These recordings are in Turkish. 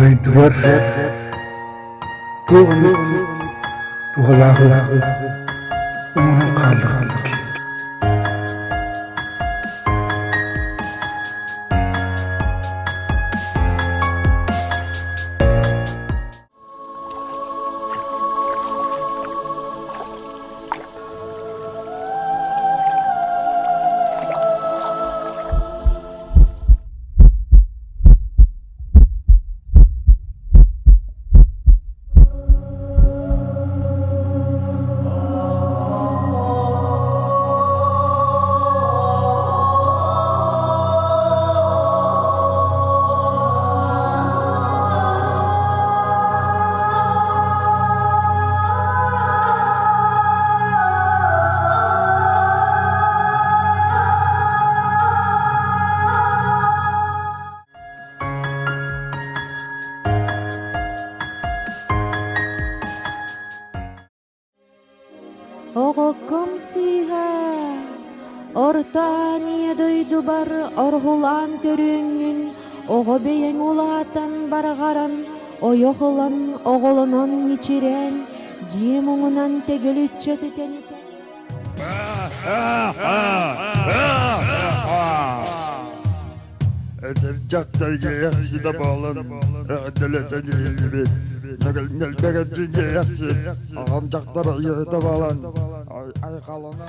Duydular. Tuğanı tuğalahu. Umarım kaldı. Oğukum siha, ortaniye duydu bar, orhulan törüngün, oğu beyen ulatan bargaran, oyoğulan oğulunan içiren, cimuğunan tegülütçe teten. Jaktayga yaxshi deb olin, dilatani gibi. Nalbaga yaxshi, ağam jaktara yetib olin. Ay qalana.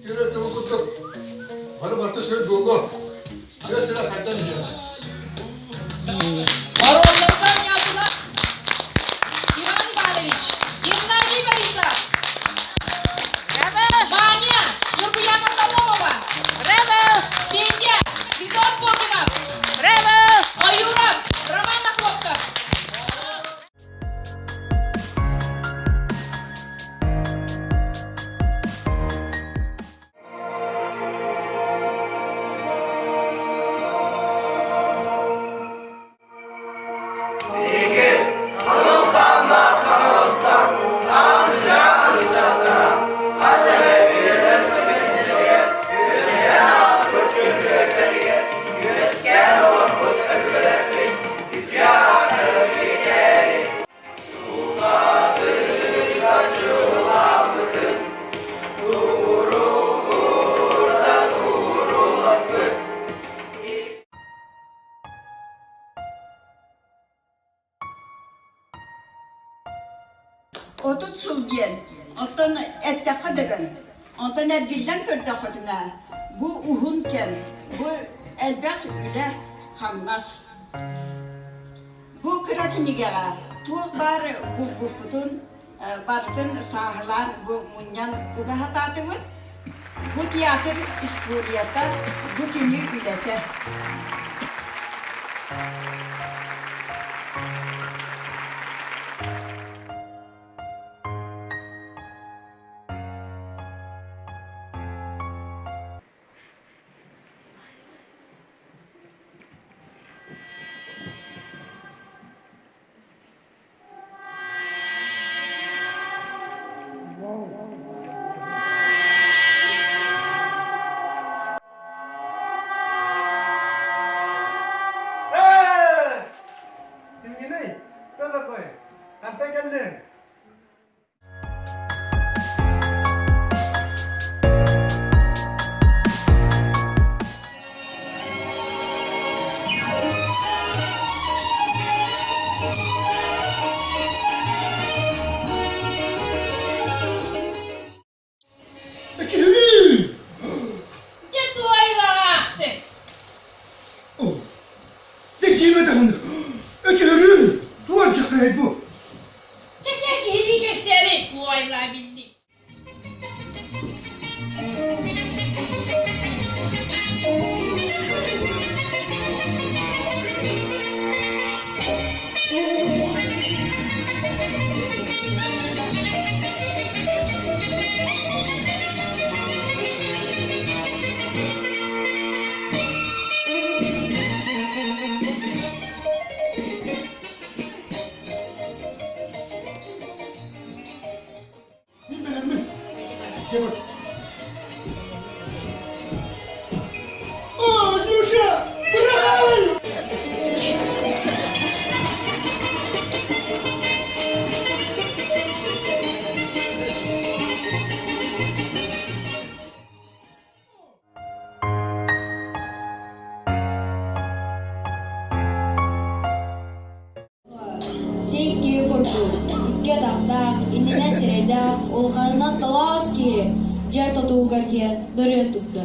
Şöyle tavuk kutup, hanım artık şöyle doldu. Şöyle sıra saklan yiyeceğim. Воронцовка Мятула Иван Иванович, Геннадий Борисов, Ваня Юргуяна Соломова, Петя Федотова, Аюров Роман Хлопков. Otuz yıl diyen, ondan etteka degen, ondan ergilden körde koduna. Bu uhunken, bu elbek üle hamlas. Bu kırakiniga, tuğ bar gufgufutun, bartın sahlar bu munyan kubahatatımın. Bu tiyatr isturiyata, bu kini ülete. Улхайна таласки, жайта тугарке, дөрен тупты.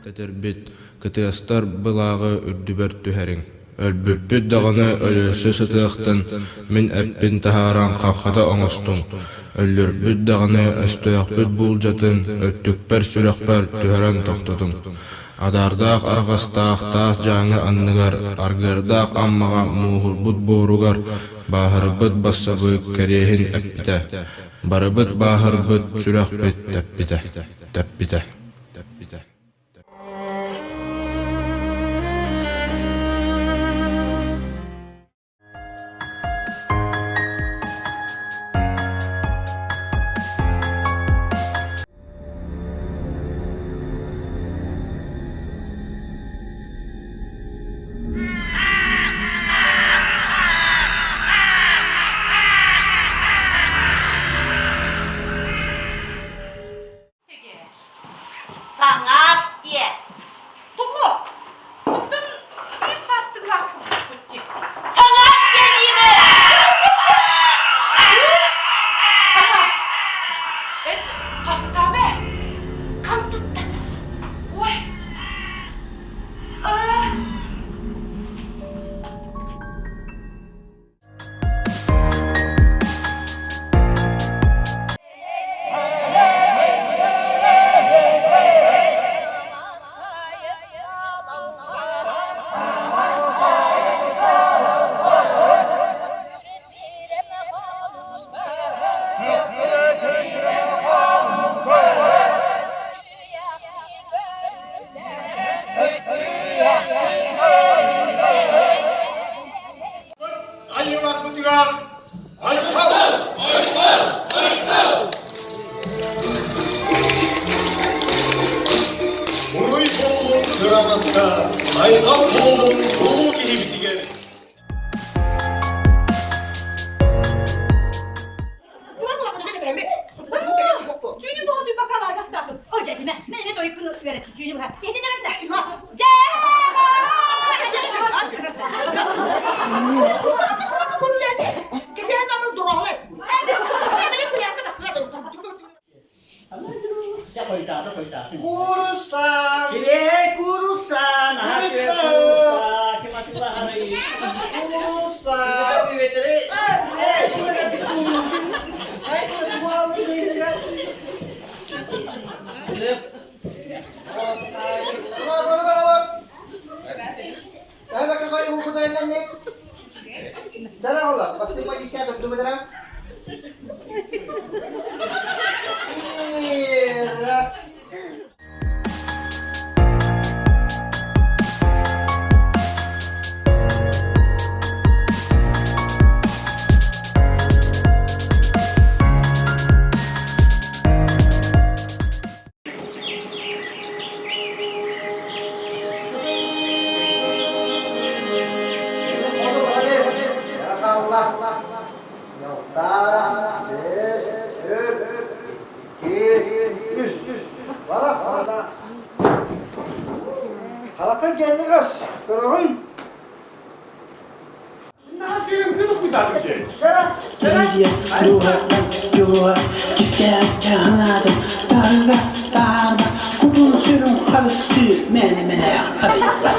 Тетербит, кытыастар былағы үрдүбер түһәриң. Өлбүппүт дағаны өлөсө сытыақтан, мин әппин тахаран қаққата оңостың. Өллүрбүт дағаны өстөяқпүт булжатын, өттүкпер сүрәқпер түһәрен тоқтотың. Адардақ арғастақ таас жаңы анныгар, аргырдақ аммаға муғырбыт боругар, бахырбыт бассабык кәрехин әппите. Барыбыт бахырбыт сүрәқпүт тәппите. Тәппите. Sangat ye. Tunggu. Bugün bir saatlik vakit bitti. Sangat ye yine. Sangat. Hakkame. Kan tuttu. Oy. Ayılar bıtırar. Aykal. Buruy boğulun sıranızda. Aykal boğulun boğul gibi bitiger. Tüyünü doğdu bakalım gazetapım. O cekime. Ne doyup bunu verecek tüyünü bırak. Yedinerim de. Kurusan. Cile kurusan. Hasil kurusan. Kematullah hari. Kurusan. Kaya kakay hukutan lang ni. Dala ko lang, pasti pagi siya dugdug dala. Ras. Halakın kendi kaç. Görüyorsun. Ne yapayım? Bunu kuydarım ki. Iyiye yuva gittikçe anladım. Darda kudun sürüm karısı mene arayıplar.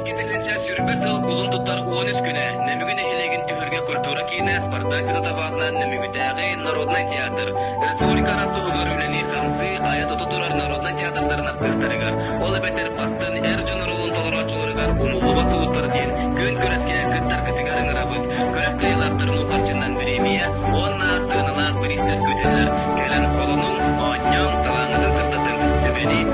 Иккетилинче сүрбе сыл кулун туттар 13 күнэ. Немүгүн эхилегин түһүргэ культура кийне Спартак Федотоватынан Немюгюнского Народный театр. Республика расугар үлени хамсы аят ототурар Народный театрдарын артисттарыгар. Ол бетер бастын эр жонорулун толорочуларыгар умулуба тулустар ден. Күн көреске кыттар кытыгарын рабыт. Көрек кыйлактарын ухарчындан премия. Онна сыналак биристер көтелер. Келен колунун оньон талаңытын сыртатын түбени